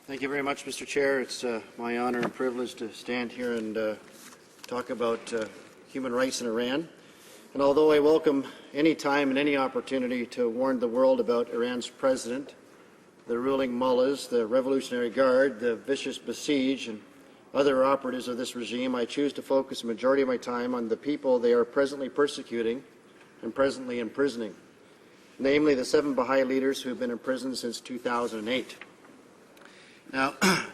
Thank you very much, Mr. Chair. It's my honor and privilege to stand here and talk about human rights in Iran. And although I welcome any time and any opportunity to warn the world about Iran's president, the ruling mullahs, the Revolutionary Guard, the vicious Basij, and other operatives of this regime, I choose to focus a majority of my time on the people they are presently persecuting and presently imprisoning, namely the 7 Baha'i leaders who have been imprisoned since 2008. Now,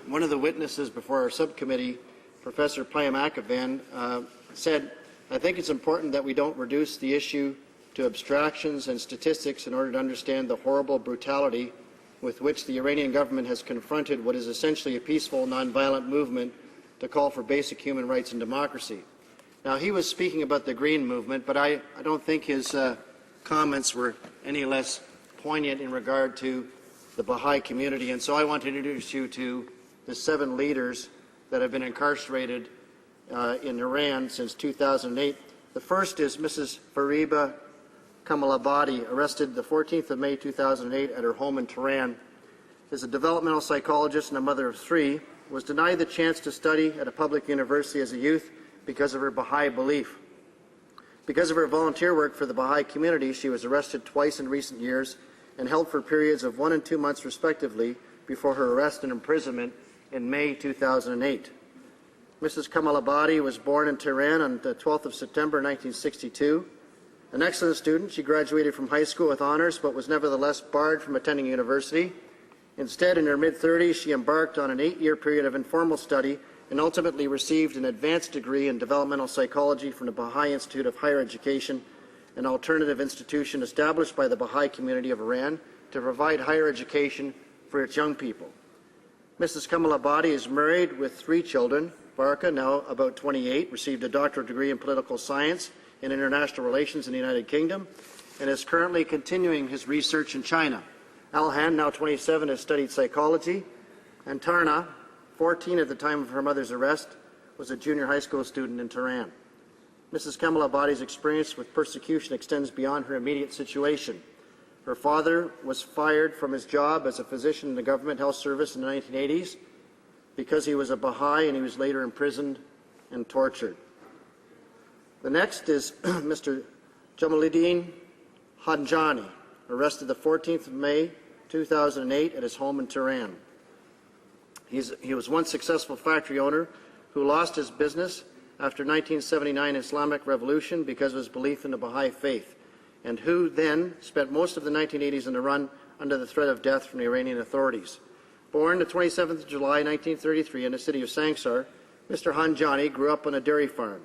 one of the witnesses before our subcommittee, Professor Payam Akhavan, said, "I think it's important that we don't reduce the issue to abstractions and statistics in order to understand the horrible brutality with which the Iranian government has confronted what is essentially a peaceful, nonviolent movement to call for basic human rights and democracy." Now, he was speaking about the Green Movement, but I don't think his comments were any less poignant in regard to the Baha'i community, and so I want to introduce you to the 7 leaders that have been incarcerated in Iran since 2008. The first is Mrs. Fariba Kamalabadi, arrested the 14th of May 2008 at her home in Tehran. As a developmental psychologist and a mother of 3, was denied the chance to study at a public university as a youth because of her Baha'i belief. Because of her volunteer work for the Baha'i community, she was arrested twice in recent years and held for periods of 1 and 2 months respectively before her arrest and imprisonment in May 2008. Mrs. Kamalabadi was born in Tehran on the 12th of September 1962. An excellent student, she graduated from high school with honors but was nevertheless barred from attending university. Instead, in her mid-30s, she embarked on an 8-year period of informal study and ultimately received an advanced degree in developmental psychology from the Baha'i Institute of Higher Education, an alternative institution established by the Baha'i community of Iran to provide higher education for its young people. Mrs. Kamalabadi is married with 3 children. Baraka, now about 28, received a doctorate degree in political science and international relations in the United Kingdom and is currently continuing his research in China. Alhan, now 27, has studied psychology, and Tarna, 14 at the time of her mother's arrest, was a junior high school student in Tehran. Mrs. Kamalabadi's experience with persecution extends beyond her immediate situation. Her father was fired from his job as a physician in the government health service in the 1980s because he was a Baha'i, and he was later imprisoned and tortured. The next is Mr. Jamaluddin Hanjani, arrested the 14th of May 2008 at his home in Tehran. He was once successful factory owner who lost his business after 1979 Islamic Revolution because of his belief in the Baha'i faith, and who then spent most of the 1980s in Iran under the threat of death from the Iranian authorities. Born the 27th of July 1933 in the city of Sangsar, Mr. Hanjani grew up on a dairy farm.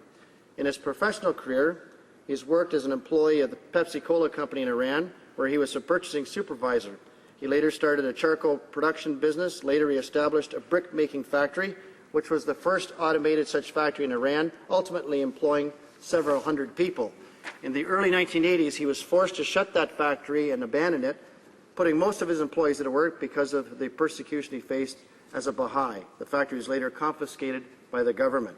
In his professional career, he's worked as an employee of the Pepsi Cola company in Iran, where he was a purchasing supervisor. He later started a charcoal production business. Later, he established a brick-making factory, which was the first automated such factory in Iran, ultimately employing several hundred people. In the early 1980s, he was forced to shut that factory and abandon it, putting most of his employees out of work because of the persecution he faced as a Baha'i. The factory was later confiscated by the government.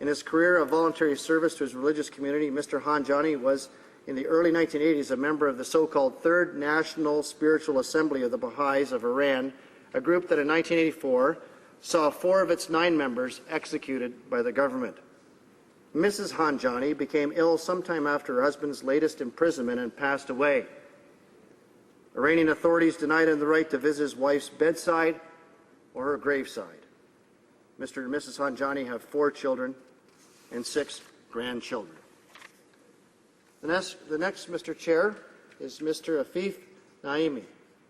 In his career of voluntary service to his religious community, Mr. Hanjani was, in the early 1980s, a member of the so-called Third National Spiritual Assembly of the Baha'is of Iran, a group that in 1984 saw 4 of its 9 members executed by the government. Mrs. Hanjani became ill sometime after her husband's latest imprisonment and passed away. Iranian authorities denied him the right to visit his wife's bedside or her graveside. Mr. and Mrs. Hanjani have 4 children and 6 grandchildren. The next, Mr. Chair, is Mr. Afif Naimi,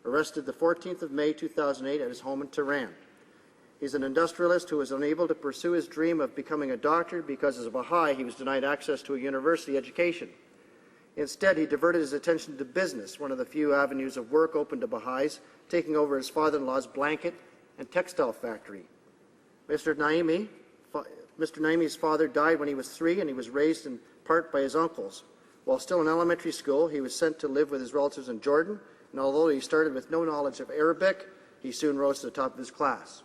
arrested the 14th of May 2008 at his home in Tehran. He's an industrialist who was unable to pursue his dream of becoming a doctor because as a Baha'i he was denied access to a university education. Instead, he diverted his attention to business, one of the few avenues of work open to Baha'is, taking over his father-in-law's blanket and textile factory. Mr. Naimi's father died when he was 3, and he was raised in part by his uncles. While still in elementary school, he was sent to live with his relatives in Jordan, and although he started with no knowledge of Arabic, he soon rose to the top of his class.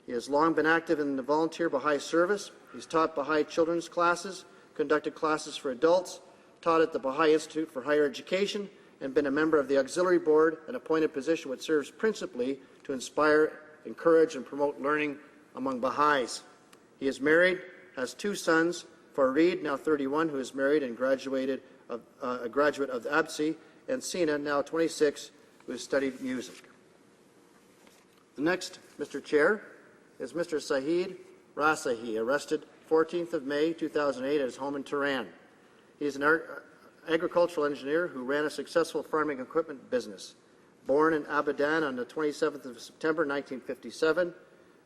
He has long been active in the volunteer Baha'i service. He's taught Baha'i children's classes, conducted classes for adults, taught at the Baha'i Institute for Higher Education, and been a member of the Auxiliary Board, an appointed position which serves principally to inspire encourage, and promote learning among Baha'is. He is married, has 2 sons, Farid, now 31, who is married and a graduate of the Basij, and Sina, now 26, who has studied music. The next, Mr. Chair, is Mr. Saeed Rasahi, arrested 14th of May 2008 at his home in Tehran. He is an agricultural engineer who ran a successful farming equipment business. Born in Abadan on the 27th of September 1957,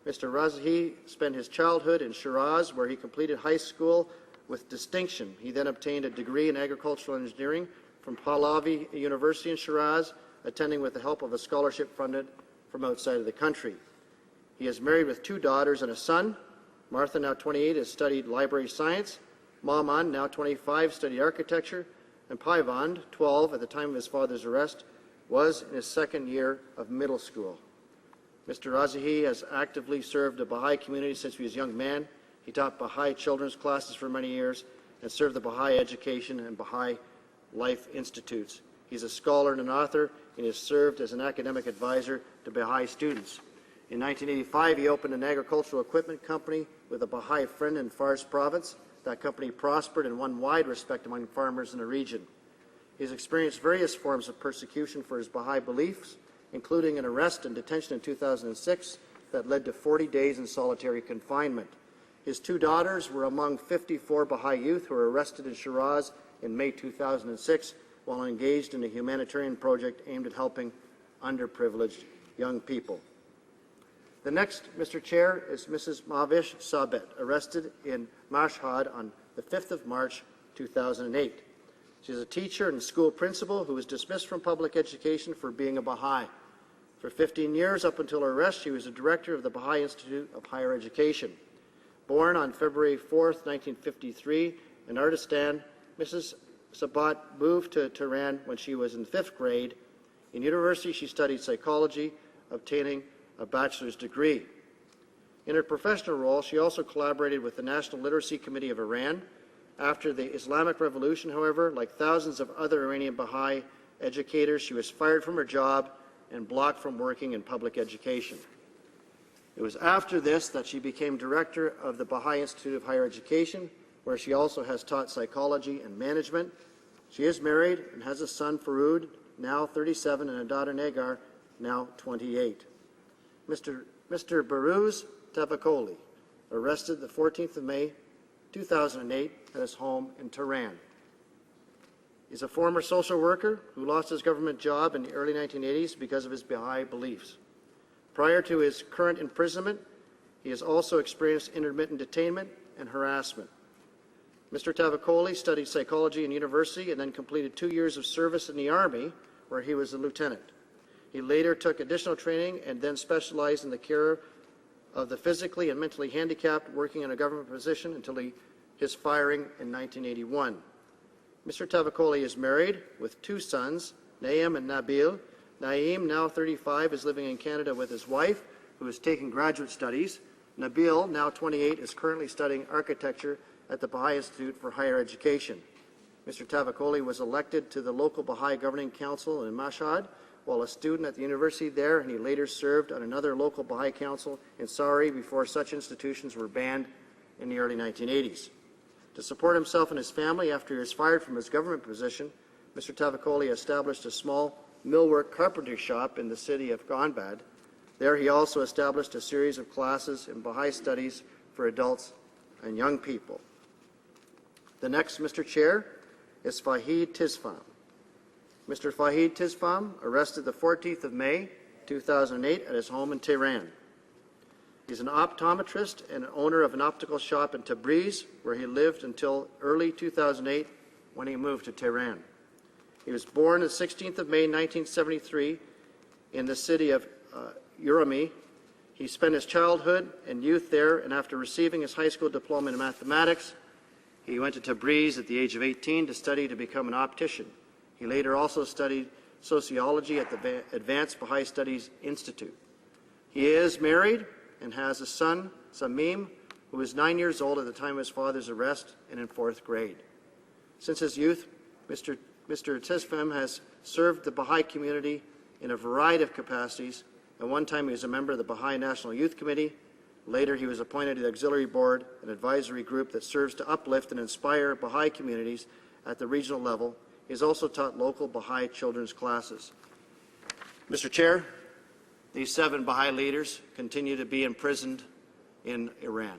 Mr. Razahi spent his childhood in Shiraz, where he completed high school with distinction. He then obtained a degree in agricultural engineering from Pahlavi University in Shiraz, attending with the help of a scholarship funded from outside of the country. He is married with 2 daughters and a son. Martha, now 28, has studied library science. Maman, now 25, studied architecture. And Paivand, 12, at the time of his father's arrest, was in his 2nd year of middle school. Mr. Razahi has actively served the Baha'i community since he was a young man. He taught Baha'i children's classes for many years and served the Baha'i Education and Baha'i Life Institutes. He's a scholar and an author, and has served as an academic advisor to Baha'i students. In 1985, he opened an agricultural equipment company with a Baha'i friend in Fars province. That company prospered and won wide respect among farmers in the region. He has experienced various forms of persecution for his Baha'i beliefs, including an arrest and detention in 2006 that led to 40 days in solitary confinement. His 2 daughters were among 54 Baha'i youth who were arrested in Shiraz in May 2006 while engaged in a humanitarian project aimed at helping underprivileged young people. The next, Mr. Chair, is Mrs. Mavish Sabet, arrested in Mashhad on the 5th of March 2008. She is a teacher and school principal who was dismissed from public education for being a Baha'i. For 15 years, up until her arrest, she was a director of the Baha'i Institute of Higher Education. Born on February 4, 1953, in Ardistan, Mrs. Sabat moved to Tehran when she was in 5th grade. In university, she studied psychology, obtaining a bachelor's degree. In her professional role, she also collaborated with the National Literacy Committee of Iran. After the Islamic Revolution, however, like thousands of other Iranian Baha'i educators, she was fired from her job and blocked from working in public education. It was after this that she became director of the Baha'i Institute of Higher Education, where she also has taught psychology and management. She is married and has a son, Faroud, now 37, and a daughter, Nagar, now 28. Mr. Baruz Tavakoli, arrested the 14th of May 2008 at his home in Tehran. He's a former social worker who lost his government job in the early 1980s because of his Baha'i beliefs. Prior to his current imprisonment, he has also experienced intermittent detainment and harassment. Mr. Tavakoli studied psychology in university and then completed 2 years of service in the Army, where he was a lieutenant. He later took additional training and then specialized in the care of the physically and mentally handicapped, working in a government position until his firing in 1981. Mr. Tavakoli is married with 2 sons, Naim and Nabil. Naim, now 35, is living in Canada with his wife, who is taking graduate studies. Nabil, now 28, is currently studying architecture at the Baha'i Institute for Higher Education. Mr. Tavakoli was elected to the local Baha'i Governing Council in Mashhad while a student at the university there, and he later served on another local Baha'i council in Sari before such institutions were banned in the early 1980s. To support himself and his family after he was fired from his government position, Mr. Tavakoli established a small millwork carpentry shop in the city of Gonbad. There he also established a series of classes in Baha'i studies for adults and young people. The next, Mr. Chair, is Fahid Tizfam. Mr. Fahid Tizfam, arrested the 14th of May 2008 at his home in Tehran. He's an optometrist and owner of an optical shop in Tabriz, where he lived until early 2008 when he moved to Tehran. He was born the 16th of May 1973 in the city of Urumi. He spent his childhood and youth there, and after receiving his high school diploma in mathematics, he went to Tabriz at the age of 18 to study to become an optician. He later also studied sociology at the Advanced Baha'i Studies Institute. He is married and has a son, Samim, who is 9 years old at the time of his father's arrest and in 4th grade. Since his youth, Mr. Tizfam has served the Baha'i community in a variety of capacities, At one time, he was a member of the Baha'i National Youth Committee. Later, he was appointed to the Auxiliary Board, an advisory group that serves to uplift and inspire Baha'i communities at the regional level. He has also taught local Baha'i children's classes. Mr. Chair, these 7 Baha'i leaders continue to be imprisoned in Iran.